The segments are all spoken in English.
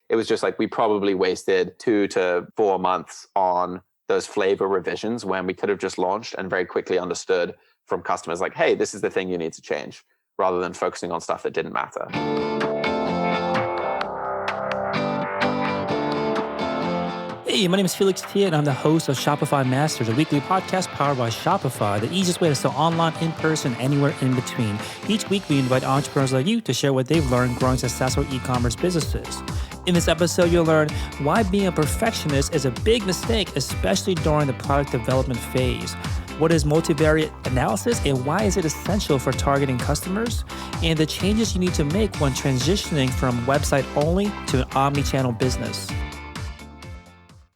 it was just like we probably wasted 2 to 4 months on those flavor revisions when we could have just launched and very quickly understood from customers like, hey, this is the thing you need to change, rather than focusing on stuff that didn't matter. Hey, my name is Felix Tia, and I'm the host of Shopify Masters, a weekly podcast powered by Shopify, the easiest way to sell online, in person, anywhere in between. Each week, we invite entrepreneurs like you to share what they've learned growing successful e-commerce businesses. In this episode, you'll learn why being a perfectionist is a big mistake, especially during the product development phase. What is multivariate analysis and why is it essential for targeting customers? And the changes you need to make when transitioning from website only to an omni-channel business.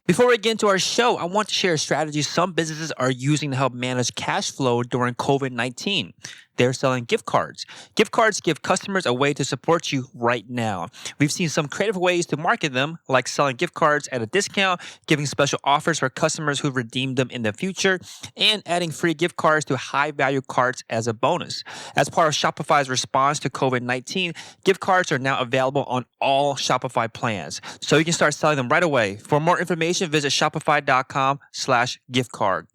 Before we get into our show, I want to share a strategy some businesses are using to help manage cash flow during COVID-19. They're selling gift cards. Gift cards give customers a way to support you right now. We've seen some creative ways to market them, like selling gift cards at a discount, giving special offers for customers who redeem them in the future, and adding free gift cards to high-value carts as a bonus. As part of Shopify's response to COVID-19, gift cards are now available on all Shopify plans, so you can start selling them right away. For more information, visit shopify.com/giftcard.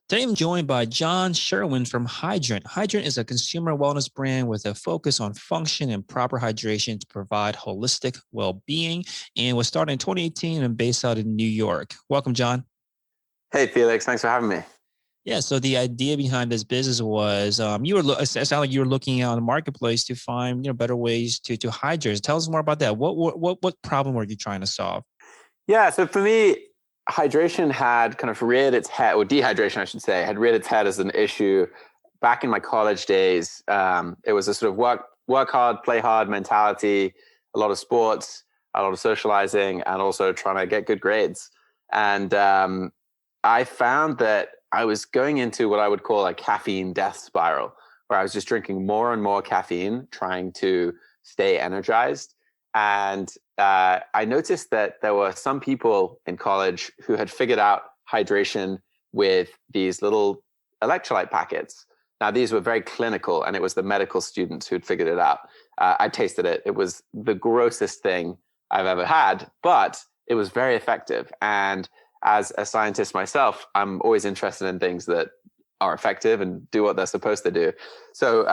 Today, I'm joined by John Sherwin from Hydrant. Hydrant is a consumer wellness brand with a focus on function and proper hydration to provide holistic well-being, and was started in 2018 and based out in New York. Welcome, John. Hey, Felix. Thanks for having me. Yeah, so the idea behind this business was it sounded like you were looking out in the marketplace to find better ways to hydrate. Tell us more about that. What problem were you trying to solve? Yeah, so for me, hydration had kind of reared its head, or dehydration, I should say, had reared its head as an issue back in my college days. It was a sort of work hard, play hard mentality, a lot of sports, a lot of socializing, and also trying to get good grades. And I found that I was going into what I would call a caffeine death spiral, where I was just drinking more and more caffeine, trying to stay energized. And I noticed that there were some people in college who had figured out hydration with these little electrolyte packets. Now, these were very clinical, and it was the medical students who'd figured it out. I tasted it. It was the grossest thing I've ever had, but it was very effective. And as a scientist myself, I'm always interested in things that are effective and do what they're supposed to do. So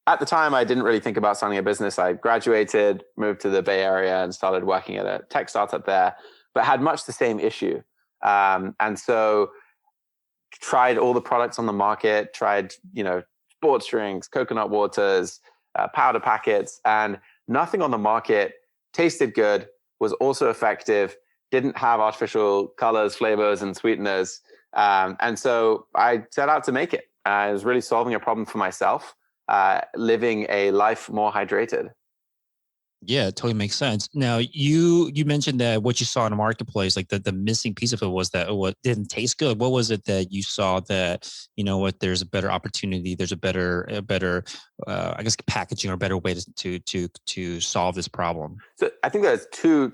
at the time, I didn't really think about starting a business. I graduated, moved to the Bay Area, and started working at a tech startup there, but had much the same issue. And so tried all the products on the market, tried, sports drinks, coconut waters, powder packets, and nothing on the market tasted good, was also effective, didn't have artificial colors, flavors, and sweeteners. And so I set out to make it. I was really solving a problem for myself. Living a life more hydrated. Yeah, it totally makes sense. Now, you mentioned that what you saw in the marketplace, like the missing piece of it was that what didn't taste good. What was it that you saw that, there's a better opportunity, there's a better I guess packaging or a better way to solve this problem? So I think there's two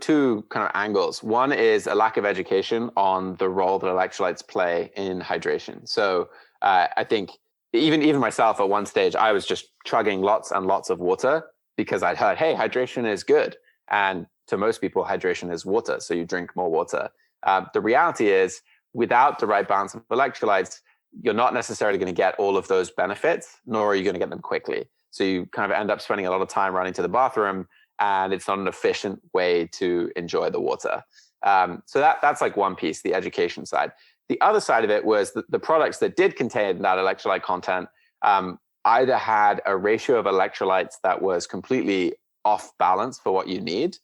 kind of angles. One is a lack of education on the role that electrolytes play in hydration. So I think even myself at one stage, I was just chugging lots and lots of water because I'd heard, hey, hydration is good. And to most people, hydration is water. So you drink more water. The reality is, without the right balance of electrolytes, you're not necessarily going to get all of those benefits, nor are you going to get them quickly. So you kind of end up spending a lot of time running to the bathroom, and it's not an efficient way to enjoy the water. So that's like one piece, the education side. The other side of it was the products that did contain that electrolyte content either had a ratio of electrolytes that was completely off balance for what you need,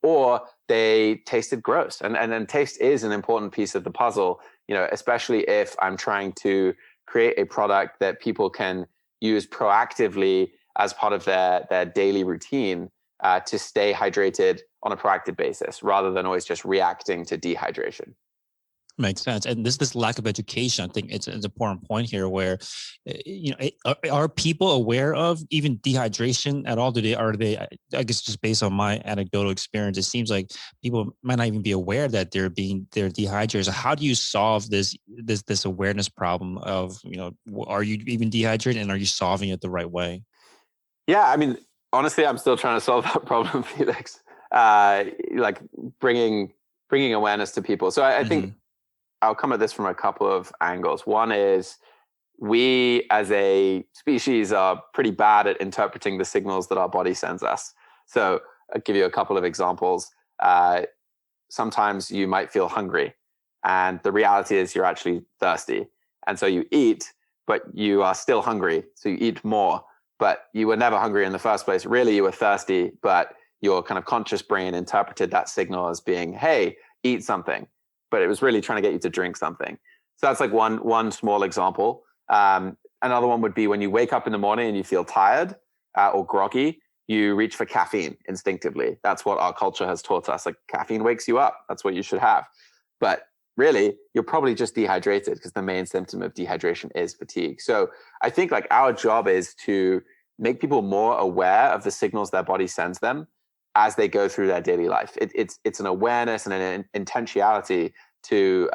or they tasted gross. And then taste is an important piece of the puzzle, especially if I'm trying to create a product that people can use proactively as part of their daily routine to stay hydrated on a proactive basis, rather than always just reacting to dehydration. Makes sense. And this lack of education, I think it's an important point here where, are people aware of even dehydration at all? I guess just based on my anecdotal experience, it seems like people might not even be aware that they're dehydrated. So how do you solve this awareness problem of, are you even dehydrated and are you solving it the right way? Yeah, I mean, honestly, I'm still trying to solve that problem, Felix. like bringing awareness to people. So I think I'll come at this from a couple of angles. One is we as a species are pretty bad at interpreting the signals that our body sends us. So I'll give you a couple of examples. Sometimes you might feel hungry, and the reality is you're actually thirsty. And so you eat, but you are still hungry. So you eat more, but you were never hungry in the first place. Really, you were thirsty, but your kind of conscious brain interpreted that signal as being, hey, eat something. But it was really trying to get you to drink something. So that's like one small example. Another one would be when you wake up in the morning and you feel tired or groggy, you reach for caffeine instinctively. That's what our culture has taught us. Like caffeine wakes you up. That's what you should have. But really, you're probably just dehydrated because the main symptom of dehydration is fatigue. So I think like our job is to make people more aware of the signals their body sends them as they go through their daily life. It's an awareness and an intentionality to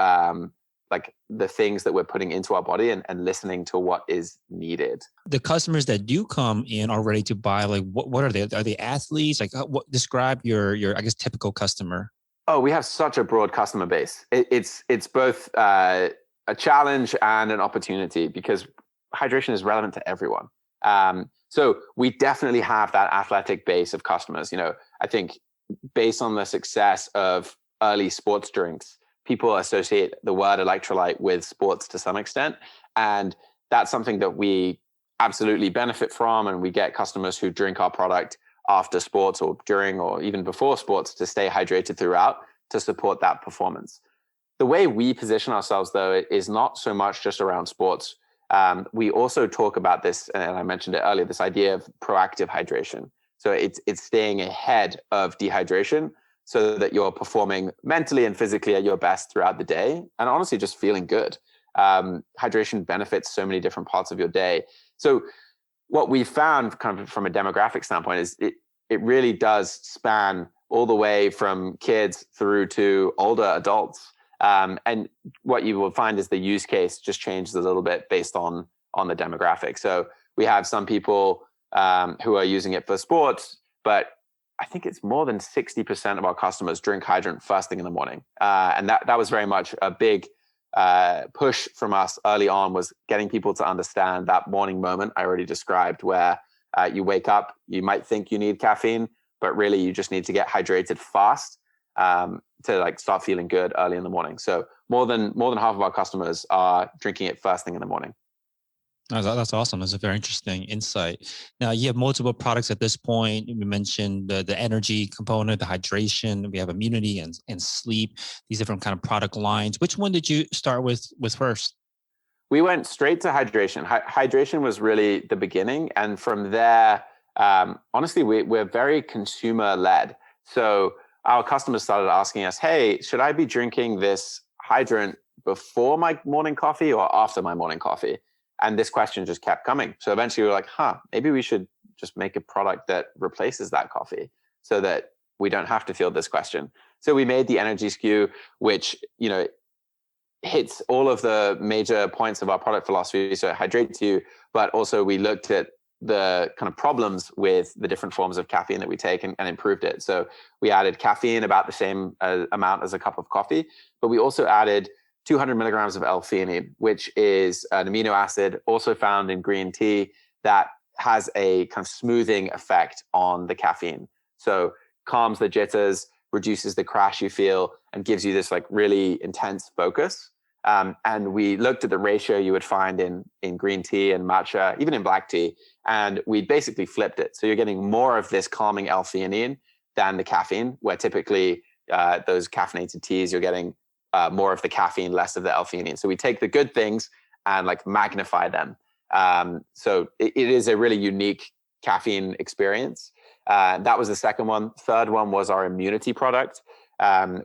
like the things that we're putting into our body and listening to what is needed. The customers that do come in are ready to buy, like what are they? Are they athletes? Like describe your I guess typical customer. Oh, we have such a broad customer base. It's both a challenge and an opportunity because hydration is relevant to everyone. So we definitely have that athletic base of customers. You know, I think based on the success of early sports drinks, people associate the word electrolyte with sports to some extent. And that's something that we absolutely benefit from. And we get customers who drink our product after sports or during or even before sports to stay hydrated throughout to support that performance. The way we position ourselves, though, is not so much just around sports. We also talk about this, and I mentioned it earlier, this idea of proactive hydration. So it's staying ahead of dehydration so that you're performing mentally and physically at your best throughout the day and honestly just feeling good. Hydration benefits so many different parts of your day. So what we found kind of from a demographic standpoint is it really does span all the way from kids through to older adults. And what you will find is the use case just changes a little bit based on the demographic. So we have some people who are using it for sports, but I think it's more than 60% of our customers drink Hydrant first thing in the morning. And that was very much a big push from us early on, was getting people to understand that morning moment I already described, where you wake up, you might think you need caffeine, but really you just need to get hydrated fast to like start feeling good early in the morning. So more than half of our customers are drinking it first thing in the morning. That's awesome. That's a very interesting insight. Now you have multiple products at this point. We mentioned the energy component, the hydration. We have immunity and sleep. These different kind of product lines. Which one did you start with first? We went straight to hydration. Hydration was really the beginning, and from there, honestly, we're very consumer led. So our customers started asking us, "Hey, should I be drinking this Hydrant before my morning coffee or after my morning coffee?" And this question just kept coming. So eventually we were like, maybe we should just make a product that replaces that coffee so that we don't have to field this question. So we made the energy SKU, which, you know, hits all of the major points of our product philosophy. So it hydrates you, but also we looked at the kind of problems with the different forms of caffeine that we take and improved it. So we added caffeine about the same amount as a cup of coffee, but we also added 200 milligrams of L-theanine, which is an amino acid also found in green tea that has a kind of smoothing effect on the caffeine. So calms the jitters, reduces the crash you feel, and gives you this like really intense focus. And we looked at the ratio you would find in green tea and matcha, even in black tea, and we basically flipped it. So you're getting more of this calming L-theanine than the caffeine, where typically those caffeinated teas, you're getting more of the caffeine, less of the L-theanine. So we take the good things and like magnify them. So it is a really unique caffeine experience. That was the second one. Third one was our immunity product.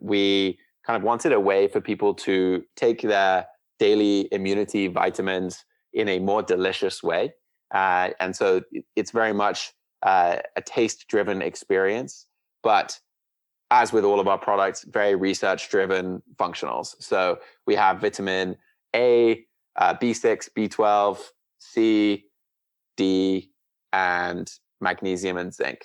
We kind of wanted a way for people to take their daily immunity vitamins in a more delicious way. And so it's very much a taste-driven experience, but as with all of our products, very research-driven functionals. So we have vitamin A, B6, B12, C, D, and magnesium and zinc.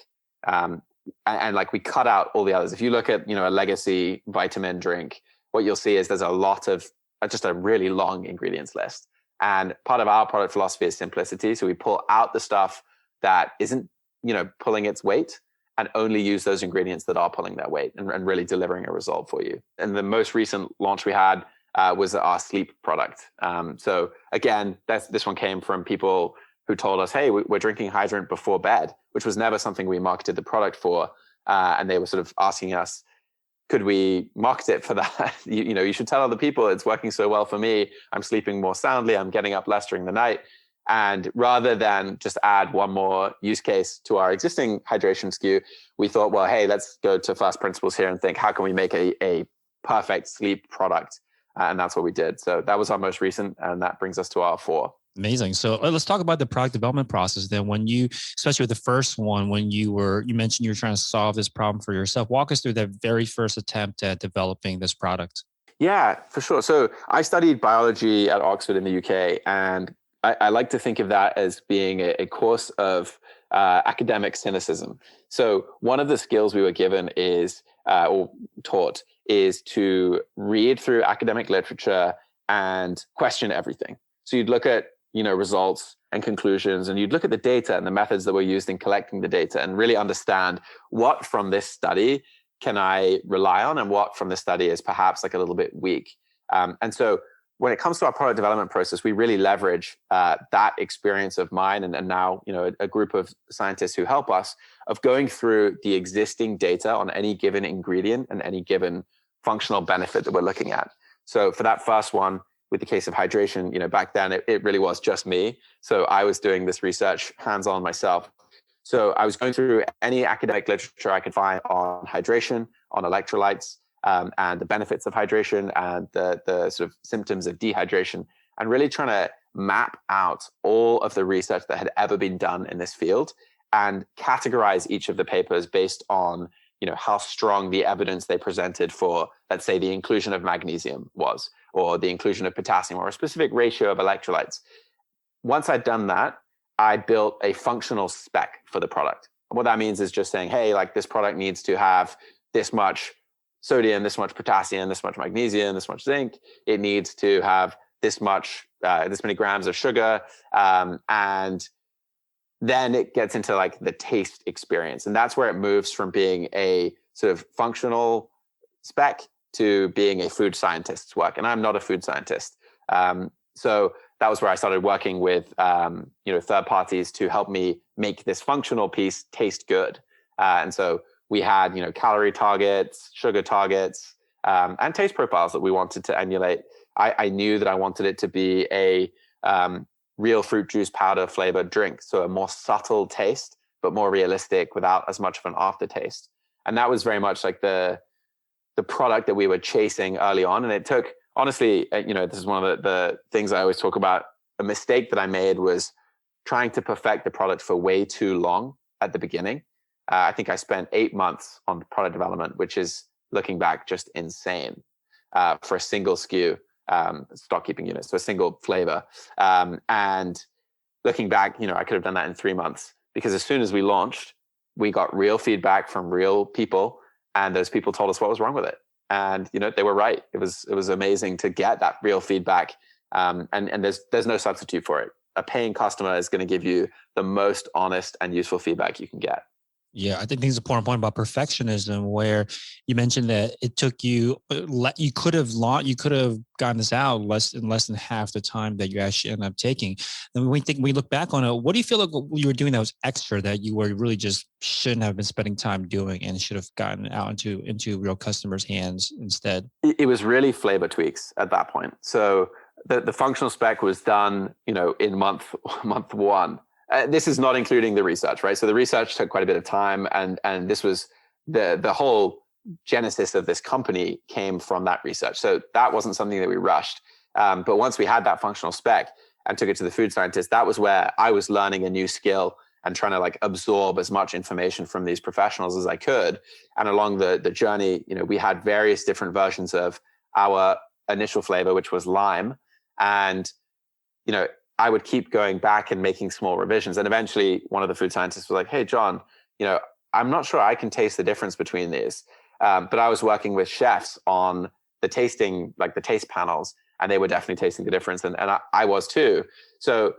and like we cut out all the others. If you look at, a legacy vitamin drink, what you'll see is there's a lot of just a really long ingredients list. And part of our product philosophy is simplicity. So we pull out the stuff that isn't, pulling its weight, and only use those ingredients that are pulling their weight and really delivering a result for you. And the most recent launch we had was our sleep product. So again, this one came from people who told us, hey, we're drinking Hydrant before bed, which was never something we marketed the product for. And they were sort of asking us, could we market it for that? You should tell other people it's working so well for me. I'm sleeping more soundly. I'm getting up less during the night. And rather than just add one more use case to our existing hydration SKU, we thought, well, hey, let's go to first principles here and think, how can we make a perfect sleep product? And that's what we did. So that was our most recent, and that brings us to our 4. Amazing. So let's talk about the product development process then. When you, especially with the first one, when you mentioned you were trying to solve this problem for yourself, walk us through that very first attempt at developing this product. Yeah, for sure. So I studied biology at Oxford in the UK, and I like to think of that as being a course of academic cynicism. So one of the skills we were given or taught is to read through academic literature and question everything. So you'd look at, results and conclusions, and you'd look at the data and the methods that were used in collecting the data and really understand what from this study can I rely on and what from this study is perhaps like a little bit weak. And so when it comes to our product development process, we really leverage that experience of mine and now, a group of scientists who help us of going through the existing data on any given ingredient and any given functional benefit that we're looking at. So for that first one, with the case of hydration, back then it really was just me. So I was doing this research hands-on myself. So I was going through any academic literature I could find on hydration, on electrolytes, and the benefits of hydration and the sort of symptoms of dehydration, and really trying to map out all of the research that had ever been done in this field and categorize each of the papers based on, how strong the evidence they presented for, let's say, the inclusion of magnesium was, or the inclusion of potassium, or a specific ratio of electrolytes. Once I'd done that, I built a functional spec for the product. And what that means is just saying, hey, like this product needs to have this much sodium, this much potassium, this much magnesium, this much zinc. It needs to have this many grams of sugar. And then it gets into like the taste experience. And that's where it moves from being a sort of functional spec to being a food scientist's work. And I'm not a food scientist. So that was where I started working with, third parties to help me make this functional piece taste good. And so we had, calorie targets, sugar targets, and taste profiles that we wanted to emulate. I knew that I wanted it to be a real fruit juice powder flavored drink. So a more subtle taste, but more realistic without as much of an aftertaste. And that was very much like the product that we were chasing early on. And it took, honestly, this is one of the things I always talk about. A mistake that I made was trying to perfect the product for way too long at the beginning. I think I spent 8 months on product development, which is, looking back, just insane for a single SKU, stock keeping unit, so a single flavor. And looking back, I could have done that in 3 months, because as soon as we launched, we got real feedback from real people, and those people told us what was wrong with it. And they were right. It was amazing to get that real feedback. And there's no substitute for it. A paying customer is going to give you the most honest and useful feedback you can get. Yeah, I think it's an important point about perfectionism, where you mentioned that it took you could have gotten this out in less than half the time that you actually ended up taking. And when we look back on it, what do you feel like you were doing that was extra that you were really just shouldn't have been spending time doing and should have gotten out into real customers' hands instead? It was really flavor tweaks at that point. So the functional spec was done, in month 1. This is not including the research, right? So the research took quite a bit of time, and this was the whole genesis of this company came from that research. So that wasn't something that we rushed. But once we had that functional spec and took it to the food scientist, that was where I was learning a new skill and trying to like absorb as much information from these professionals as I could. And along the journey, we had various different versions of our initial flavor, which was lime. And, I would keep going back and making small revisions. And eventually one of the food scientists was like, hey, John, I'm not sure I can taste the difference between these. But I was working with chefs on the tasting, like the taste panels, and they were definitely tasting the difference. And I was too. So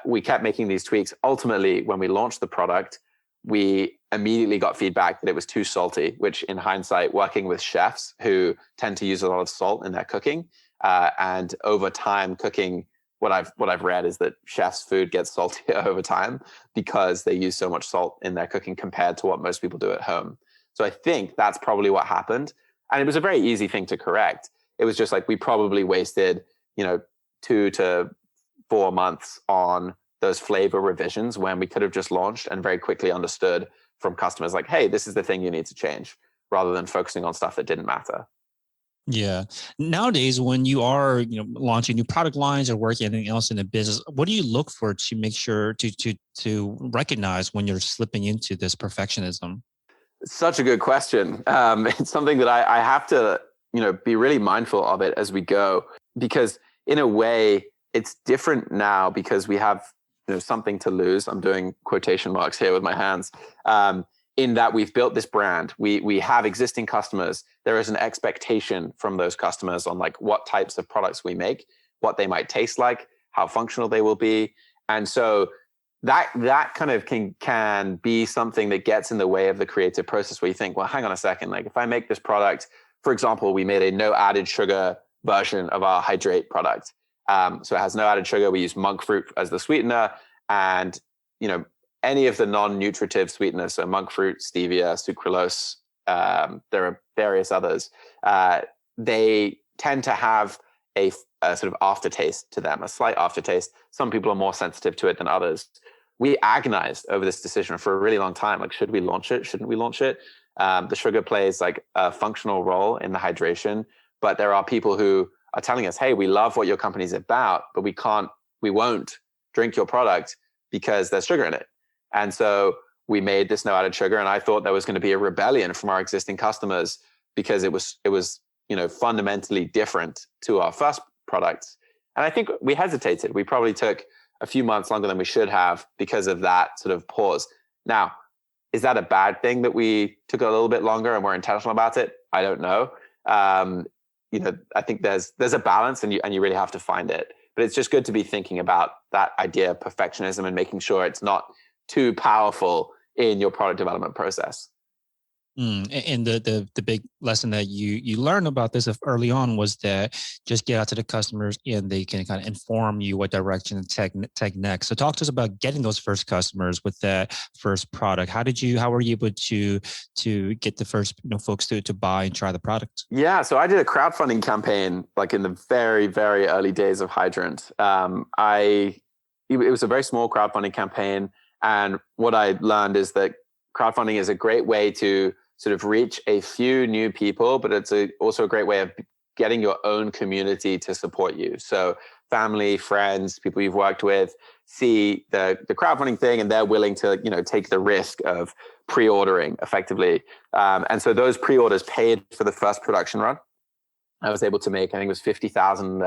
we kept making these tweaks. Ultimately, when we launched the product, we immediately got feedback that it was too salty, which in hindsight, working with chefs who tend to use a lot of salt in their cooking, and over time cooking, what I've read is that chefs' food gets saltier over time because they use so much salt in their cooking compared to what most people do at home. So I think that's probably what happened. And it was a very easy thing to correct. It was just like we probably wasted, 2 to 4 months on those flavor revisions when we could have just launched and very quickly understood from customers like, hey, this is the thing you need to change, rather than focusing on stuff that didn't matter. Yeah. Nowadays, when you are, launching new product lines or working anything else in the business, what do you look for to make sure to recognize when you're slipping into this perfectionism? Such a good question. It's something that I have to, be really mindful of it as we go, because in a way it's different now because we have, something to lose. I'm doing quotation marks here with my hands. In that we've built this brand, we have existing customers. There is an expectation from those customers on like what types of products we make, what they might taste like, how functional they will be. And so that kind of can be something that gets in the way of the creative process, where you think, well, hang on a second, like if I make this product, for example, we made a no added sugar version of our Hydrate product. So it has no added sugar. We use monk fruit as the sweetener, and any of the non-nutritive sweeteners, so monk fruit, stevia, sucralose, there are various others. They tend to have a sort of aftertaste to them, a slight aftertaste. Some people are more sensitive to it than others. We agonized over this decision for a really long time. Like, should we launch it? Shouldn't we launch it? The sugar plays like a functional role in the hydration, but there are people who are telling us, hey, we love what your company's about, but we won't drink your product because there's sugar in it. And so we made this no added sugar, and I thought there was going to be a rebellion from our existing customers because it was fundamentally different to our first products. And I think we hesitated. We probably took a few months longer than we should have because of that sort of pause. Now, is that a bad thing that we took a little bit longer and we're intentional about it? I don't know. I think there's a balance, and you really have to find it. But it's just good to be thinking about that idea of perfectionism and making sure it's not too powerful in your product development process. And the big lesson that you learned about this early on was that just get out to the customers and they can kind of inform you what direction to take next. So talk to us about getting those first customers with that first product. How were you able to get the first folks to buy and try the product? Yeah, so I did a crowdfunding campaign like in the very, very early days of Hydrant. It was a very small crowdfunding campaign, and what I learned is that crowdfunding is a great way to sort of reach a few new people, but it's also a great way of getting your own community to support you. So family, friends, people you've worked with see the crowdfunding thing, and they're willing to take the risk of pre-ordering effectively. And so those pre-orders paid for the first production run. I was able to make, I think it was 50,000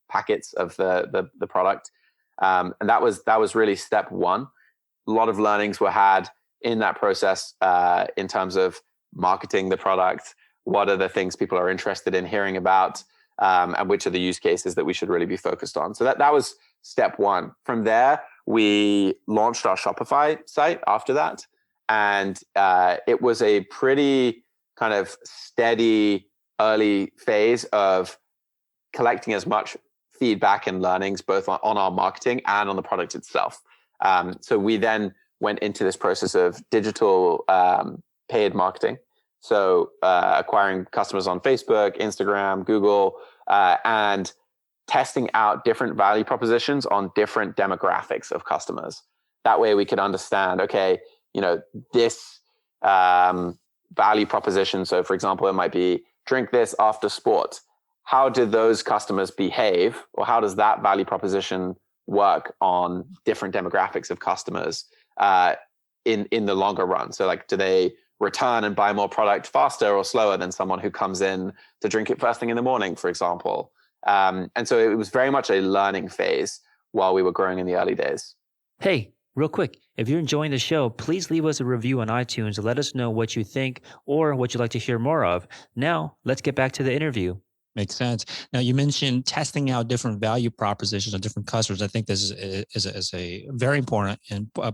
packets of the product, and that was really step one. A lot of learnings were had in that process in terms of marketing the product. What are the things people are interested in hearing about, and which are the use cases that we should really be focused on? So that was step one. From there, we launched our Shopify site after that. And it was a pretty kind of steady early phase of collecting as much feedback and learnings, both on our marketing and on the product itself. So we then went into this process of digital paid marketing. So acquiring customers on Facebook, Instagram, Google, and testing out different value propositions on different demographics of customers. That way we could understand, okay, this value proposition. So for example, it might be drink this after sport. How do those customers behave, or how does that value proposition work on different demographics of customers in the longer run? So like, do they return and buy more product faster or slower than someone who comes in to drink it first thing in the morning, for example? And so it was very much a learning phase while we were growing in the early days. Hey, Real quick, if you're enjoying the show, please leave us a review on iTunes to let us know what you think or what you'd like to hear more of. Now, let's get back to the interview. Makes sense. Now, you mentioned testing out different value propositions on different customers. I think this is a very important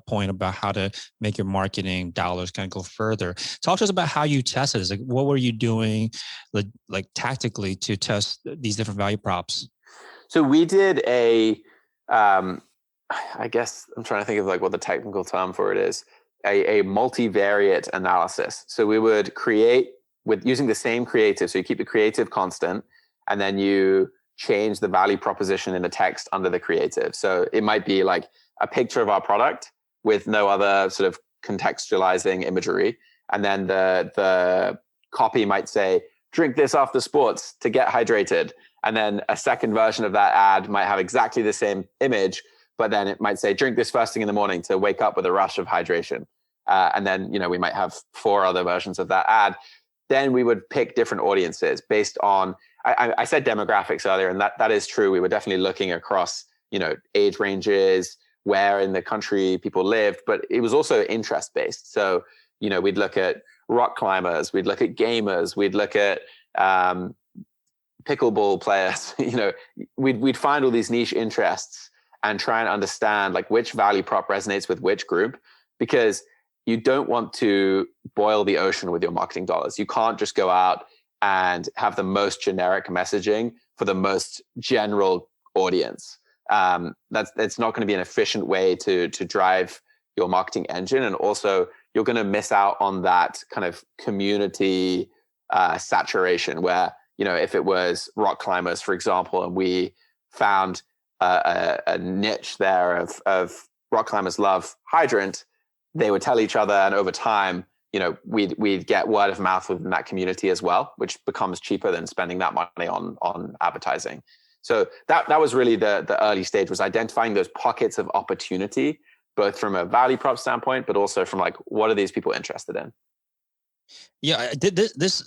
point about how to make your marketing dollars kind of go further. Talk to us about how you tested this. Like, what were you doing, like tactically, to test these different value props? So we did I guess I'm trying to think of like what the technical term for it is, a multivariate analysis. So we would create with using the same creative. So you keep the creative constant, and then you change the value proposition in the text under the creative. So it might be like a picture of our product with no other sort of contextualizing imagery. And then the copy might say, drink this after sports to get hydrated. And then a second version of that ad might have exactly the same image, but then it might say, drink this first thing in the morning to wake up with a rush of hydration. And then, we might have 4 other versions of that ad. Then we would pick different audiences based on, I said demographics earlier, and that is true. We were definitely looking across, age ranges, where in the country people lived, but it was also interest based. So, we'd look at rock climbers, we'd look at gamers, we'd look at pickleball players. We'd find all these niche interests and try and understand like which value prop resonates with which group, because you don't want to boil the ocean with your marketing dollars. You can't just go out and have the most generic messaging for the most general audience. That's not going to be an efficient way to drive your marketing engine. And also you're going to miss out on that kind of community saturation where, if it was rock climbers, for example, and we found a niche there of rock climbers love Hydrant, they would tell each other, and over time, we'd get word of mouth within that community as well, which becomes cheaper than spending that money on advertising. So that was really the early stage, was identifying those pockets of opportunity, both from a value prop standpoint, but also from like, what are these people interested in? Yeah, this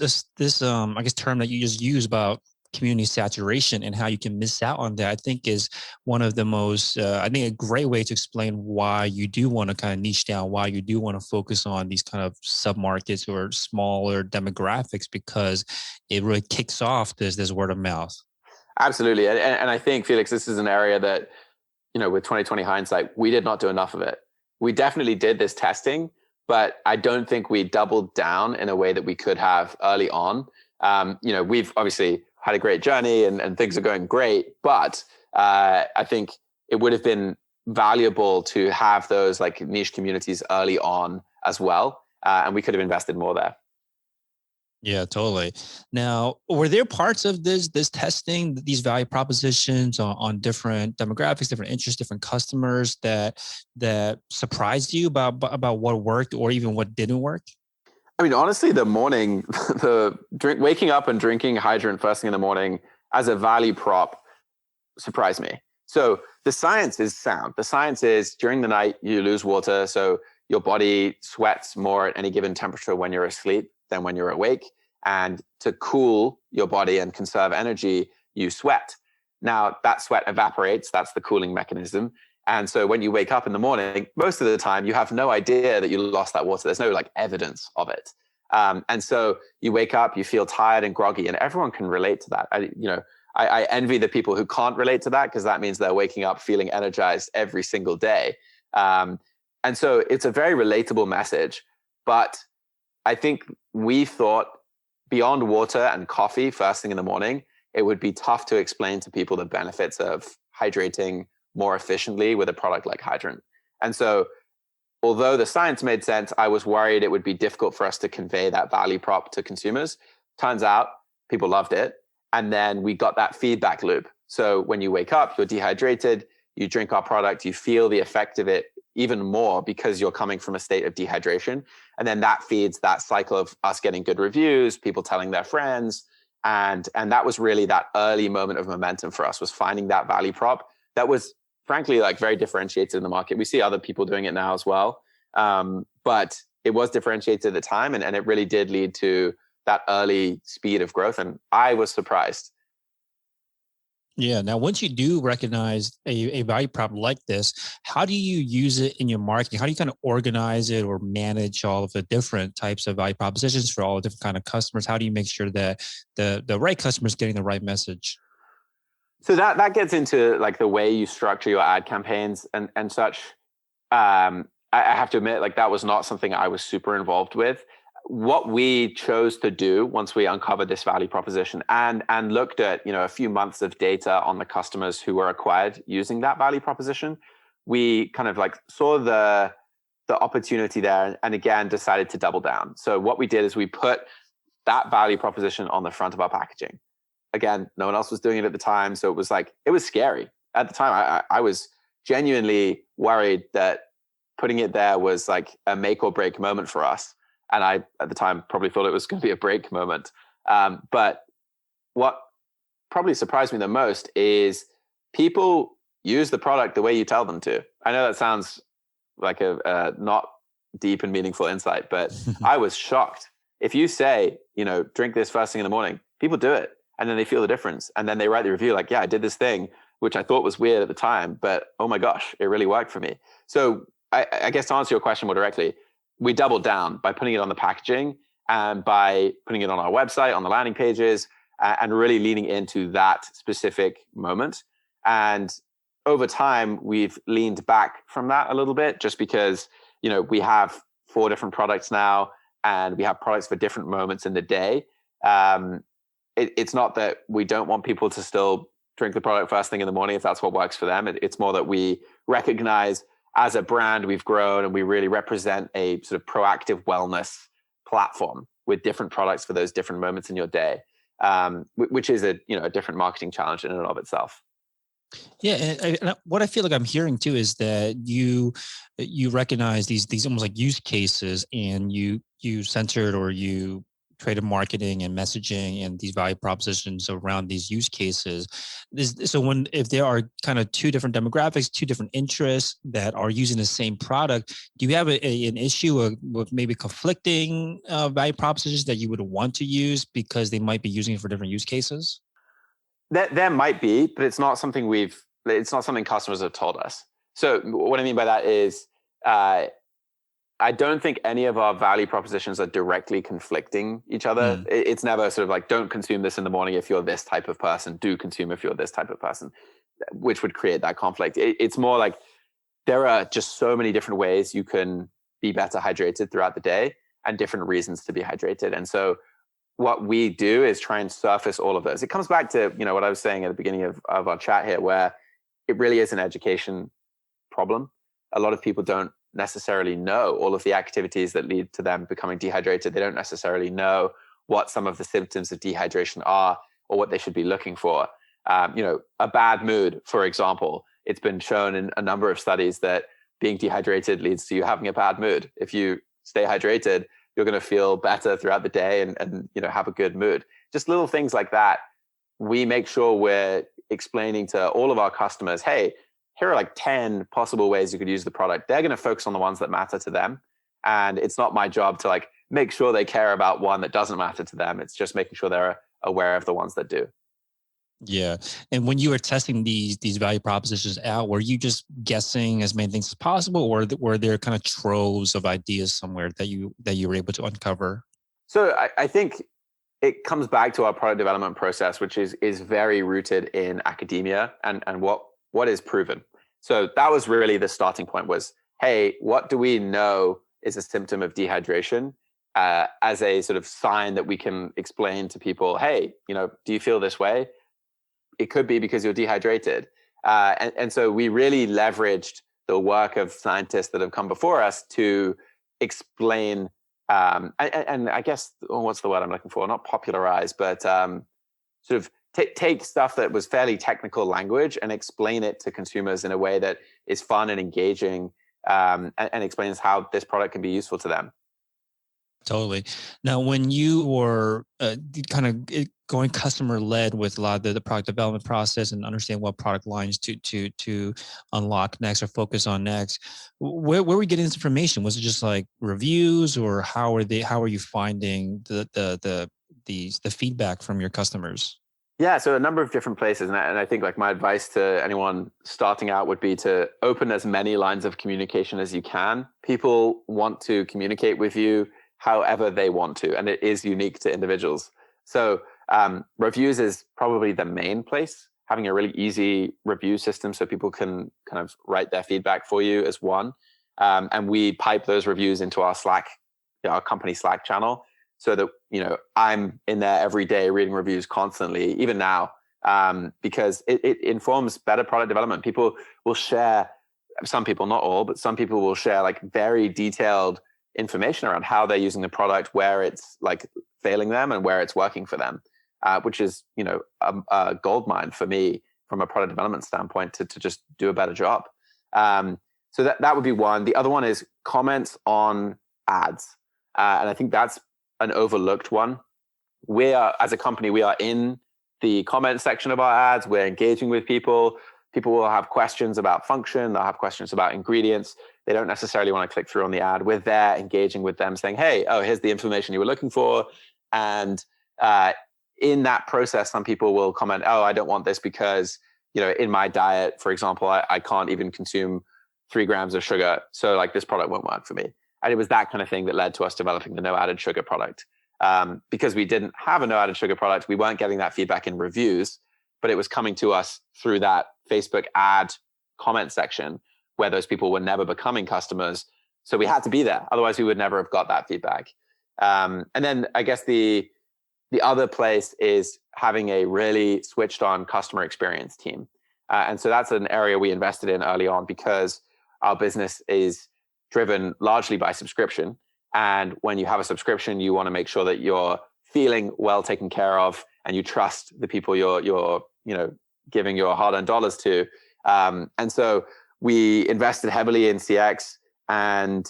I guess term that you just use about community saturation and how you can miss out on that, I think is one of the most, I think a great way to explain why you do want to kind of niche down, why you do want to focus on these kind of sub-markets or smaller demographics, because it really kicks off this word of mouth. Absolutely. And I think, Felix, this is an area that, with 2020 hindsight, we did not do enough of it. We definitely did this testing, but I don't think we doubled down in a way that we could have early on. We've obviously had a great journey and things are going great, but I think it would have been valuable to have those like niche communities early on as well. And we could have invested more there. Yeah, totally. Now, were there parts of this testing, these value propositions on different demographics, different interests, different customers that surprised you about what worked or even what didn't work? I mean, honestly, the morning, waking up and drinking Hydrant first thing in the morning as a value prop surprised me. So the science is sound. The science is during the night, you lose water. So your body sweats more at any given temperature when you're asleep than when you're awake. And to cool your body and conserve energy, you sweat. Now that sweat evaporates. That's the cooling mechanism. And so when you wake up in the morning, most of the time you have no idea that you lost that water. There's no like evidence of it. And so you wake up, you feel tired and groggy, and everyone can relate to that. I envy the people who can't relate to that, because that means they're waking up feeling energized every single day. And so it's a very relatable message. But I think we thought beyond water and coffee first thing in the morning, it would be tough to explain to people the benefits of hydrating more efficiently with a product like Hydrant. And so although the science made sense, I was worried it would be difficult for us to convey that value prop to consumers. Turns out people loved it. And then we got that feedback loop. So when you wake up, you're dehydrated, you drink our product, you feel the effect of it even more because you're coming from a state of dehydration. And then that feeds that cycle of us getting good reviews, people telling their friends. And that was really that early moment of momentum for us, was finding that value prop that was frankly like very differentiated in the market. We see other people doing it now as well. But it was differentiated at the time, and it really did lead to that early speed of growth. And I was surprised. Yeah. Now, once you do recognize a value prop like this, how do you use it in your marketing? How do you kind of organize it or manage all of the different types of value propositions for all the different kind of customers? How do you make sure that the right customer is getting the right message? So that gets into like the way you structure your ad campaigns and such. I have to admit, like that was not something I was super involved with. What we chose to do once we uncovered this value proposition and looked at a few months of data on the customers who were acquired using that value proposition, we kind of like saw the opportunity there and again decided to double down. So what we did is we put that value proposition on the front of our packaging. Again, no one else was doing it at the time, so it was scary at the time. I was genuinely worried that putting it there was like a make or break moment for us. And I, at the time, probably thought it was going to be a break moment. But what probably surprised me the most is people use the product the way you tell them to. I know that sounds like a not deep and meaningful insight, but I was shocked. If you say, drink this first thing in the morning, people do it. And then they feel the difference. And then they write the review like, yeah, I did this thing, which I thought was weird at the time, but oh my gosh, it really worked for me. So I guess to answer your question more directly, we doubled down by putting it on the packaging and by putting it on our website, on the landing pages, and really leaning into that specific moment. And over time, we've leaned back from that a little bit just because, we have 4 different products now and we have products for different moments in the day. It's not that we don't want people to still drink the product first thing in the morning if that's what works for them. It's more that we recognize as a brand we've grown and we really represent a sort of proactive wellness platform with different products for those different moments in your day, which is a different marketing challenge in and of itself. Yeah, and what I feel like I'm hearing too is that you recognize these almost like use cases, and you centered or you creative marketing and messaging and these value propositions around these use cases. So if there are kind of 2 different demographics, 2 different interests that are using the same product, do you have an issue with maybe conflicting value propositions that you would want to use because they might be using it for different use cases? There might be, but it's not something it's not something customers have told us. So what I mean by that is, I don't think any of our value propositions are directly conflicting each other. It's never sort of like, don't consume this in the morning if you're this type of person, do consume if you're this type of person, which would create that conflict. It's more like there are just so many different ways you can be better hydrated throughout the day and different reasons to be hydrated. And so what we do is try and surface all of those. It comes back to, what I was saying at the beginning of our chat here, where it really is an education problem. A lot of people don't necessarily know all of the activities that lead to them becoming dehydrated. They don't necessarily know what some of the symptoms of dehydration are or what they should be looking for. A bad mood, for example, it's been shown in a number of studies that being dehydrated leads to you having a bad mood. If you stay hydrated, you're going to feel better throughout the day and have a good mood. Just little things like that. We make sure we're explaining to all of our customers, hey, here are like 10 possible ways you could use the product. They're going to focus on the ones that matter to them. And it's not my job to like make sure they care about one that doesn't matter to them. It's just making sure they're aware of the ones that do. Yeah. And when you were testing these value propositions out, were you just guessing as many things as possible, or were there kind of troves of ideas somewhere that you were able to uncover? So I think it comes back to our product development process, which is very rooted in academia and what is proven. So that was really the starting point was, hey, what do we know is a symptom of dehydration as a sort of sign that we can explain to people, hey, do you feel this way? It could be because you're dehydrated. And so we really leveraged the work of scientists that have come before us to explain, and I guess, what's the word I'm looking for? Not popularize, but sort of take stuff that was fairly technical language and explain it to consumers in a way that is fun and engaging, and explains how this product can be useful to them. Totally. Now, when you were kind of going customer led with a lot of the product development process and understand what product lines to unlock next or focus on next, where were we getting this information? Was it just like reviews, or how are you finding the feedback from your customers? Yeah, so a number of different places, and I think like my advice to anyone starting out would be to open as many lines of communication as you can. People want to communicate with you however they want to, and it is unique to individuals. So reviews is probably the main place. Having a really easy review system so people can kind of write their feedback for you is one, and we pipe those reviews into our Slack, our company Slack channel, so that I'm in there every day reading reviews constantly, even now, because it informs better product development. People will share, some people, not all, but some people will share like very detailed information around how they're using the product, where it's like failing them and where it's working for them, which is a gold mine for me from a product development standpoint to just do a better job. So that would be one. The other one is comments on ads, and I think that's an overlooked one. We are, as a company, we are in the comment section of our ads. We're engaging with people. People will have questions about function. They'll have questions about ingredients. They don't necessarily want to click through on the ad. We're there engaging with them, saying, hey, here's the information you were looking for. And in that process, some people will comment, I don't want this because, in my diet, for example, I can't even consume 3 grams of sugar. So like this product won't work for me. And it was that kind of thing that led to us developing the no added sugar product. Because we didn't have a no added sugar product, we weren't getting that feedback in reviews, but it was coming to us through that Facebook ad comment section where those people were never becoming customers. So we had to be there. Otherwise, we would never have got that feedback. And then I guess the other place is having a really switched on customer experience team. And so that's an area we invested in early on because our business is driven largely by subscription. And when you have a subscription, you want to make sure that you're feeling well taken care of and you trust the people you're giving your hard-earned dollars to. And so we invested heavily in CX, and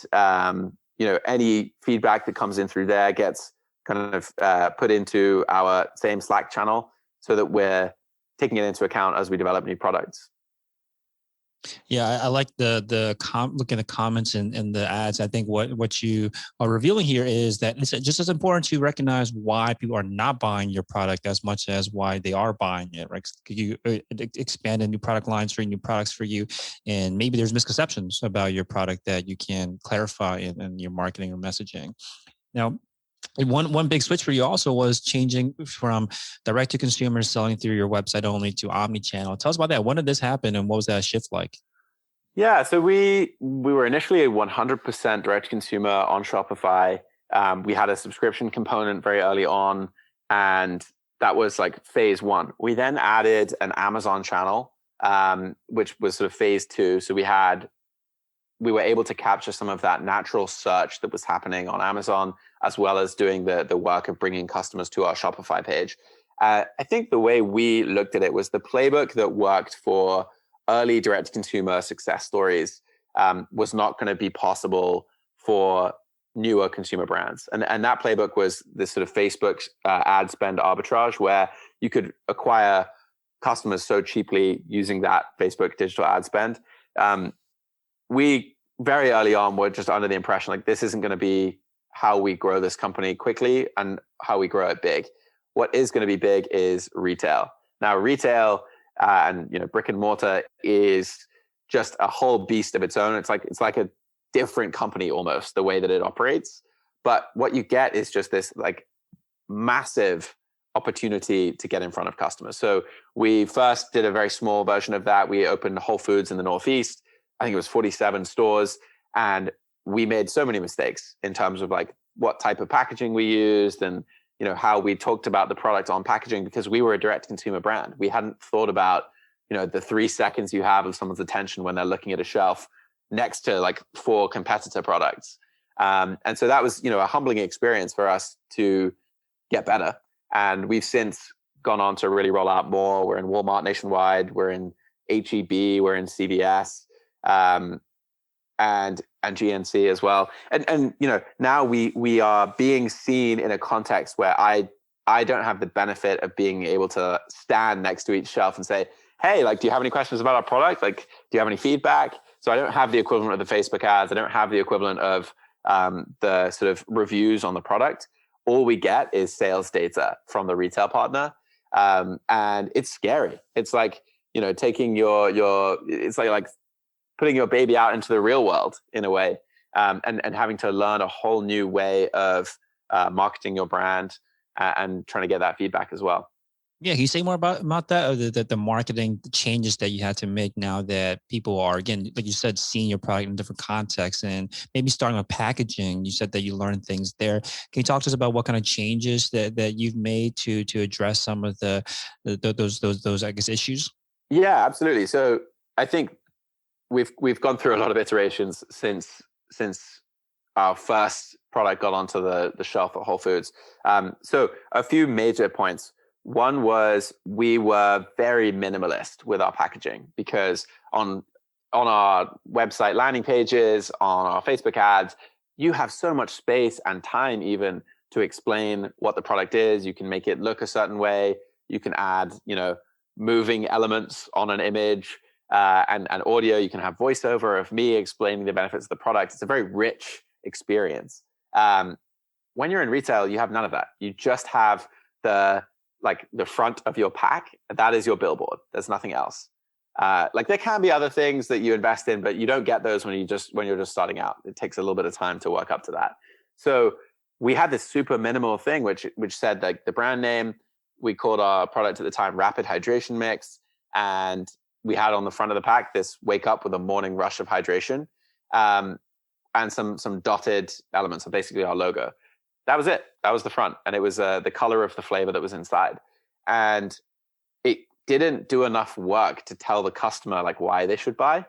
any feedback that comes in through there gets kind of put into our same Slack channel so that we're taking it into account as we develop new products. Yeah, I like looking at the comments and the ads. I think what you are revealing here is that it's just as important to recognize why people are not buying your product as much as why they are buying it, right? You expand a new product lines for new products for you, and maybe there's misconceptions about your product that you can clarify in your marketing or messaging. Now, one big switch for you also was changing from direct to consumer selling through your website only to omni-channel. Tell us about that. When did this happen and what was that shift like? Yeah, so we were initially a 100% direct to consumer on Shopify. We had a subscription component very early on, and that was like phase 1. We then added an Amazon channel, which was sort of phase 2. So we were able to capture some of that natural search that was happening on Amazon, as well as doing the work of bringing customers to our Shopify page. I think the way we looked at it was the playbook that worked for early direct-to-consumer success stories was not going to be possible for newer consumer brands. And that playbook was this sort of Facebook ad spend arbitrage, where you could acquire customers so cheaply using that Facebook digital ad spend. We very early on were just under the impression like this isn't going to be how we grow this company quickly and how we grow it big. What is going to be big is retail. Now, retail and brick and mortar is just a whole beast of its own. It's like a different company almost, the way that it operates. But what you get is just this like massive opportunity to get in front of customers. So we first did a very small version of that. We opened Whole Foods in the Northeast. I think it was 47 stores. And we made so many mistakes in terms of like what type of packaging we used and how we talked about the product on packaging, because we were a direct consumer brand. We hadn't thought about the 3 seconds you have of someone's attention when they're looking at a shelf next to like 4 competitor products. And so that was a humbling experience for us to get better. And we've since gone on to really roll out more. We're in Walmart nationwide. We're in HEB. We're in CVS. And GNC as well. And now we are being seen in a context where I don't have the benefit of being able to stand next to each shelf and say, hey, like, do you have any questions about our product? Like, do you have any feedback? So I don't have the equivalent of the Facebook ads. I don't have the equivalent of the sort of reviews on the product. All we get is sales data from the retail partner. And it's scary. It's like, taking it's like putting your baby out into the real world in a way, and having to learn a whole new way of marketing your brand, and trying to get that feedback as well. Yeah, can you say more about that, or the marketing changes that you had to make now that people are, again, like you said, seeing your product in different contexts, and maybe starting with packaging? You said that you learned things there. Can you talk to us about what kind of changes that you've made to address some of those I guess issues? Yeah, absolutely. So I think we've gone through a lot of iterations since our first product got onto the shelf at Whole Foods. So a few major points. One was we were very minimalist with our packaging, because on our website landing pages, on our Facebook ads, you have so much space and time even to explain what the product is. You can make it look a certain way. You can add, moving elements on an image, and audio. You can have voiceover of me explaining the benefits of the product. It's a very rich experience. When you're in retail, you have none of that. You just have the front of your pack. That is your billboard. There's nothing else. There can be other things that you invest in, but you don't get those when you're just starting out. It takes a little bit of time to work up to that. So we had this super minimal thing, which said, like, the brand name. We called our product at the time Rapid Hydration Mix, and we had on the front of the pack this wake up with a morning rush of hydration, and some dotted elements of basically our logo. That was it. That was the front, and it was the color of the flavor that was inside. And it didn't do enough work to tell the customer why they should buy.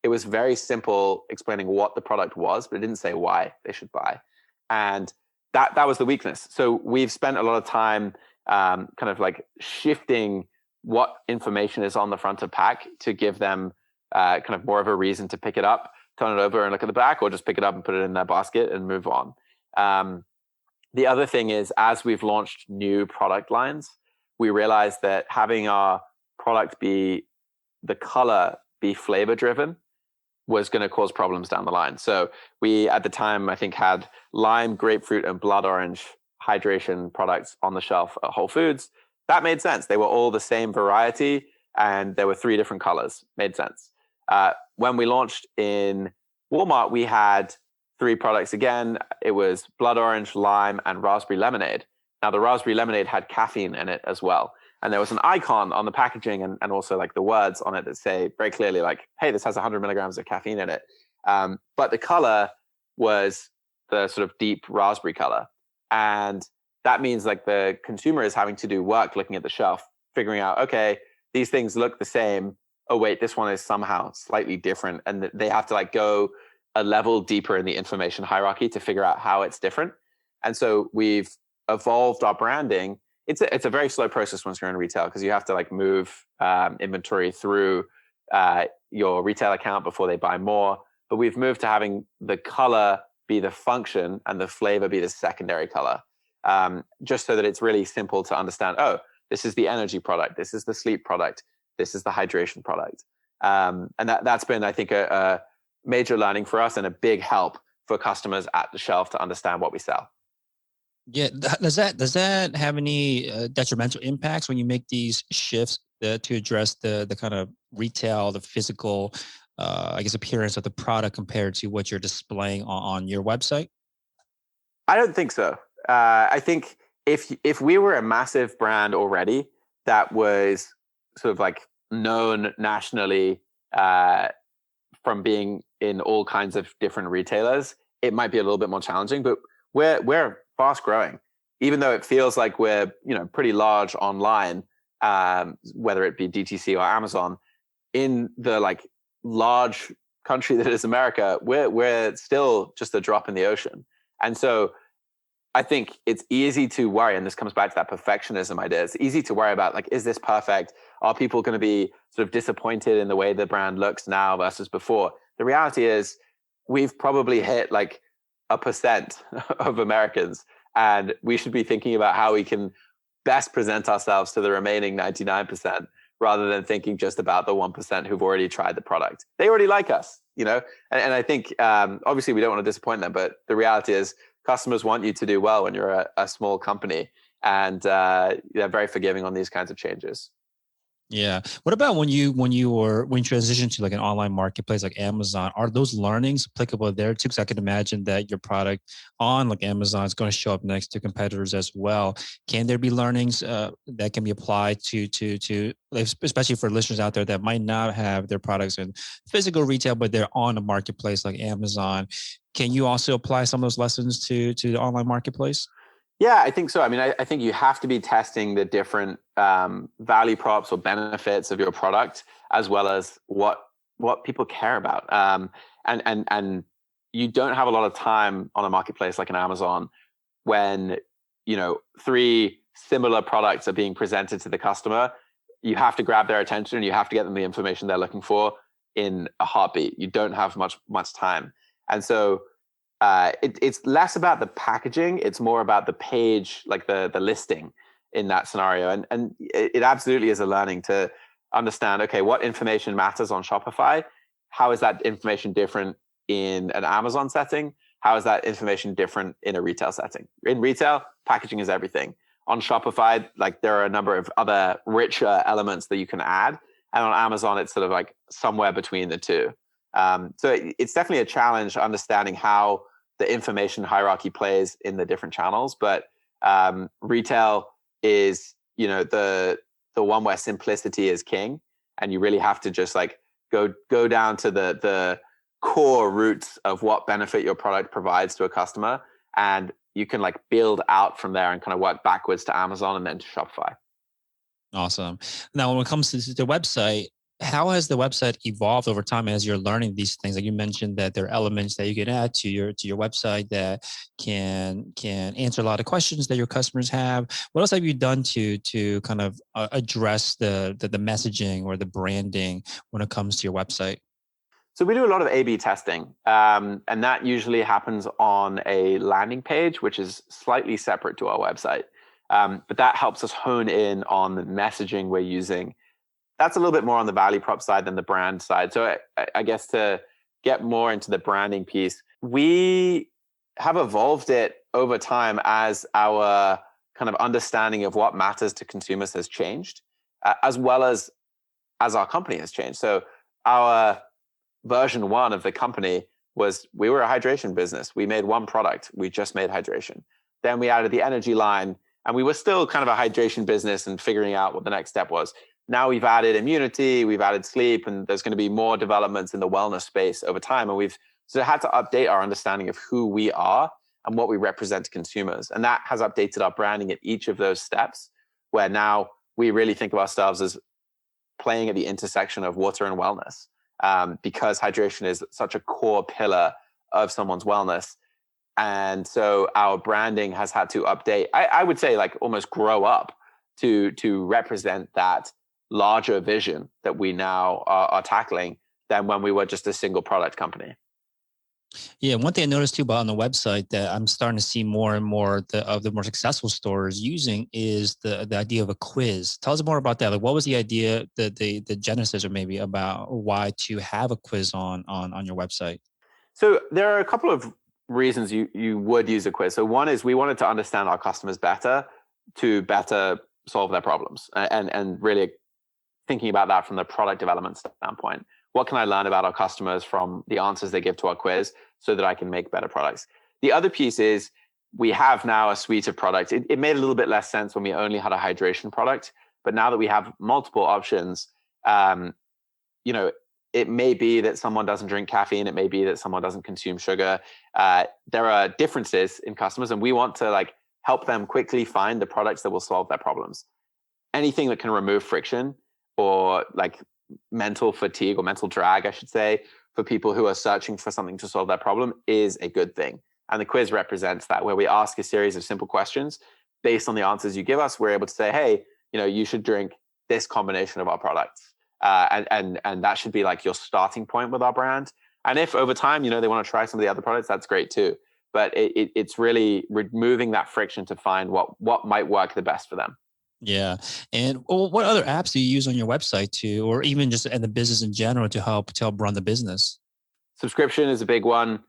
It was very simple explaining what the product was, but it didn't say why they should buy. And that was the weakness. So we've spent a lot of time shifting what information is on the front of pack to give them more of a reason to pick it up, turn it over and look at the back, or just pick it up and put it in their basket and move on. The other thing is, as we've launched new product lines, we realized that having our product be the color be flavor driven was going to cause problems down the line. So we, at the time, I think, had lime, grapefruit, and blood orange hydration products on the shelf at Whole Foods. That made sense. They were all the same variety, and there were 3 different colors. Made sense. When we launched in Walmart, we had 3 products again. It was blood orange, lime, and raspberry lemonade. Now, the raspberry lemonade had caffeine in it as well. And there was an icon on the packaging and also the words on it that say very clearly, hey, this has 100 milligrams of caffeine in it. But the color was the sort of deep raspberry color. And that means the consumer is having to do work looking at the shelf, figuring out, okay, these things look the same. Oh, wait, this one is somehow slightly different. And they have to go a level deeper in the information hierarchy to figure out how it's different. And so we've evolved our branding. It's a very slow process once you're in retail, because you have to move inventory through your retail account before they buy more. But we've moved to having the color be the function and the flavor be the secondary color, just so that it's really simple to understand. Oh, this is the energy product. This is the sleep product. This is the hydration product. And that's been, I think, a major learning for us and a big help for customers at the shelf to understand what we sell. Yeah, does that have any detrimental impacts when you make these shifts to address the kind of retail, the physical, I guess, appearance of the product compared to what you're displaying on your website? I don't think so. I think if we were a massive brand already that was sort of known nationally from being in all kinds of different retailers, it might be a little bit more challenging. But we're fast growing, even though it feels like we're pretty large online, whether it be DTC or Amazon. In the large country that is America, we're still just a drop in the ocean. And so I think it's easy to worry, and this comes back to that perfectionism idea. It's easy to worry about is this perfect? Are people going to be sort of disappointed in the way the brand looks now versus before? The reality is we've probably hit 1% of Americans, and we should be thinking about how we can best present ourselves to the remaining 99%, rather than thinking just about the 1% who've already tried the product. They already like us, and I think obviously we don't want to disappoint them, but the reality is customers want you to do well when you're a small company. and they're very forgiving on these kinds of changes. Yeah. What about when you transition to like an online marketplace like Amazon? Are those learnings applicable there too? Because I can imagine that your product on like Amazon is going to show up next to competitors as well. Can there be learnings that can be applied to especially for listeners out there that might not have their products in physical retail, but they're on a marketplace like Amazon? Can you also apply some of those lessons to the online marketplace? Yeah, I think so. I mean, I think you have to be testing the different value props or benefits of your product, as well as what people care about. And you don't have a lot of time on a marketplace like an Amazon when, you know, three similar products are being presented to the customer. You have to grab their attention and you have to get them the information they're looking for in a heartbeat. You don't have much time. And so it's less about the packaging. It's more about the page, like the listing in that scenario. And it absolutely is a learning to understand, okay, what information matters on Shopify? How is that information different in an Amazon setting? How is that information different in a retail setting? In retail, packaging is everything. On Shopify, like there are a number of other richer elements that you can add. And on Amazon, it's sort of like somewhere between the two. So it's definitely a challenge understanding how the information hierarchy plays in the different channels. But retail is, you know, the one where simplicity is king, and you really have to just like go down to the core roots of what benefit your product provides to a customer, and you can like build out from there and kind of work backwards to Amazon and then to Shopify. Awesome. Now, when it comes to the website, how has the website evolved over time as you're learning these things? Like you mentioned that there are elements that you can add to your website that can answer a lot of questions that your customers have. What else have you done to kind of address the messaging or the branding when it comes to your website? So we do a lot of A/B testing, and that usually happens on a landing page, which is slightly separate to our website. But that helps us hone in on the messaging we're using. That's a little bit more on the value prop side than the brand side. So I guess to get more into the branding piece, we have evolved it over time as our kind of understanding of what matters to consumers has changed, as well as our company has changed. So our version one of the company was we were a hydration business. We made one product. We just made hydration. Then we added the energy line, and we were still kind of a hydration business and figuring out what the next step was. Now we've added immunity, we've added sleep, and there's going to be more developments in the wellness space over time. And we've sort of had to update our understanding of who we are and what we represent to consumers. And that has updated our branding at each of those steps, where now we really think of ourselves as playing at the intersection of water and wellness. Because hydration is such a core pillar of someone's wellness. And so our branding has had to update, I would say like almost grow up to represent that larger vision that we now are tackling than when we were just a single product company. Yeah, one thing I noticed too about on the website that I'm starting to see more and more of the more successful stores using is the idea of a quiz. Tell us more about that. Like, what was the idea, the genesis, or maybe about why to have a quiz on your website? So there are a couple of reasons you would use a quiz. So one is we wanted to understand our customers better to better solve their problems, and really thinking about that from the product development standpoint. What can I learn about our customers from the answers they give to our quiz so that I can make better products? The other piece is we have now a suite of products. It made a little bit less sense when we only had a hydration product, but now that we have multiple options, you know, it may be that someone doesn't drink caffeine. It may be that someone doesn't consume sugar. There are differences in customers, and we want to like help them quickly find the products that will solve their problems. Anything that can remove friction or like mental fatigue or mental drag, I should say, for people who are searching for something to solve that problem is a good thing. And the quiz represents that, where we ask a series of simple questions. Based on the answers you give us, we're able to say, hey, you know, you should drink this combination of our products. And that should be like your starting point with our brand. And if over time, you know, they want to try some of the other products, that's great too. But it's really removing that friction to find what might work the best for them. Yeah. And what other apps do you use on your website to, or even just in the business in general to help run the business? Subscription is a big one.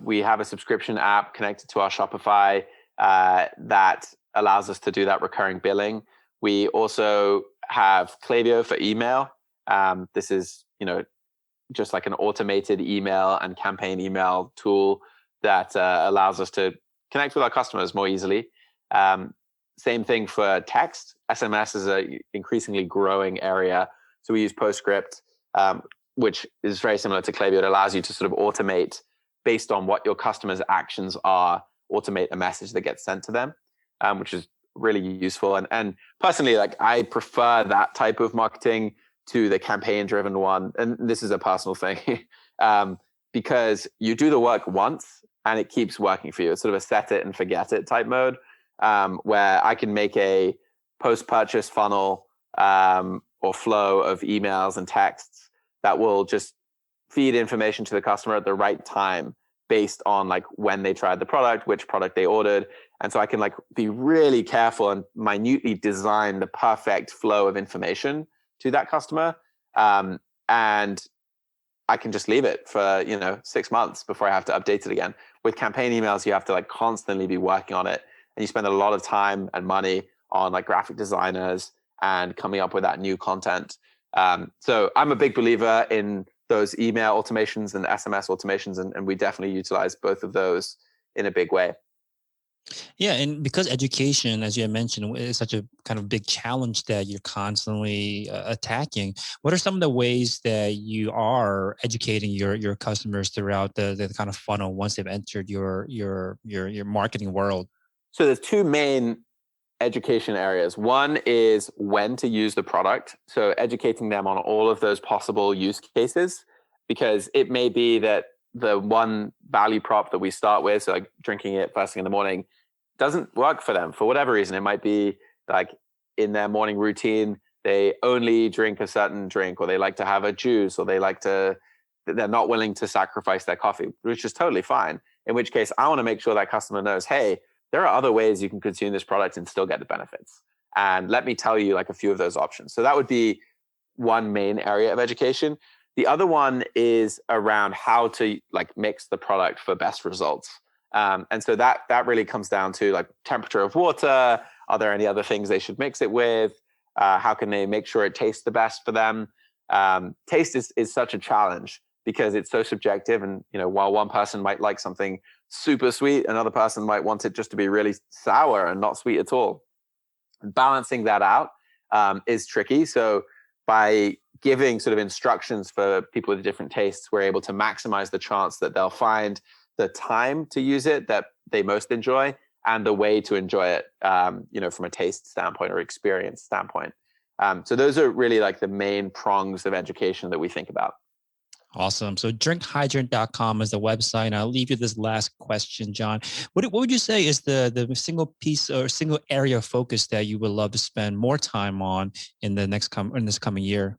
We have a subscription app connected to our Shopify that allows us to do that recurring billing. We also have Klaviyo for email. This is, just like an automated email and campaign email tool that allows us to connect with our customers more easily. Same thing for text. SMS is a increasingly growing area. So we use PostScript, which is very similar to Klaviyo. It allows you to sort of automate based on what your customers' actions are, automate a message that gets sent to them, which is really useful. And personally, like I prefer that type of marketing to the campaign-driven one. And this is a personal thing, because you do the work once and it keeps working for you. It's sort of a set it and forget it type mode, where I can make a post-purchase funnel or flow of emails and texts that will just feed information to the customer at the right time based on like when they tried the product, which product they ordered. And so I can like be really careful and minutely design the perfect flow of information to that customer. And I can just leave it for, 6 months before I have to update it again. With campaign emails, you have to like constantly be working on it. And you spend a lot of time and money on like graphic designers and coming up with that new content. So I'm a big believer in those email automations and SMS automations. And we definitely utilize both of those in a big way. Yeah, and because education, as you had mentioned, is such a kind of big challenge that you're constantly attacking, what are some of the ways that you are educating your customers throughout the kind of funnel once they've entered your marketing world? So there's two main education areas. One is when to use the product. So educating them on all of those possible use cases, because it may be that the one value prop that we start with, so like drinking it first thing in the morning, doesn't work for them for whatever reason. It might be like in their morning routine, they only drink a certain drink, or they like to have a juice, or they're not willing to sacrifice their coffee, which is totally fine. In which case, I want to make sure that customer knows, hey, there are other ways you can consume this product and still get the benefits. And let me tell you like a few of those options. So that would be one main area of education. The other one is around how to like mix the product for best results. And so that really comes down to like temperature of water. Are there any other things they should mix it with? How can they make sure it tastes the best for them? Taste is such a challenge because it's so subjective. And, while one person might like something super sweet, another person might want it just to be really sour and not sweet at all. Balancing that out is tricky. So by giving sort of instructions for people with different tastes, we're able to maximize the chance that they'll find the time to use it that they most enjoy and the way to enjoy it, from a taste standpoint or experience standpoint. So those are really like the main prongs of education that we think about. Awesome. So drinkhydrant.com is the website. And I'll leave you this last question, John. What would you say is the single piece or single area of focus that you would love to spend more time on in this coming year?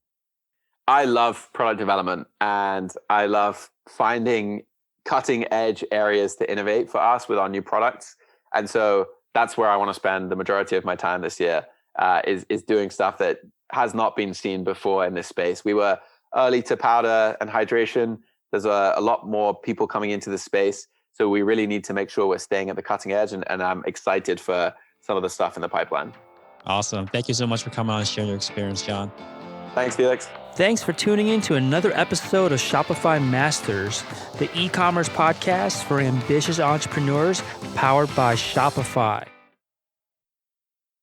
I love product development, and I love finding cutting edge areas to innovate for us with our new products. And so that's where I want to spend the majority of my time this year, is doing stuff that has not been seen before in this space. We were early to powder and hydration. There's a lot more people coming into the space. So we really need to make sure we're staying at the cutting edge. And I'm excited for some of the stuff in the pipeline. Awesome. Thank you so much for coming on and sharing your experience, John. Thanks, Felix. Thanks for tuning in to another episode of Shopify Masters, the e-commerce podcast for ambitious entrepreneurs powered by Shopify.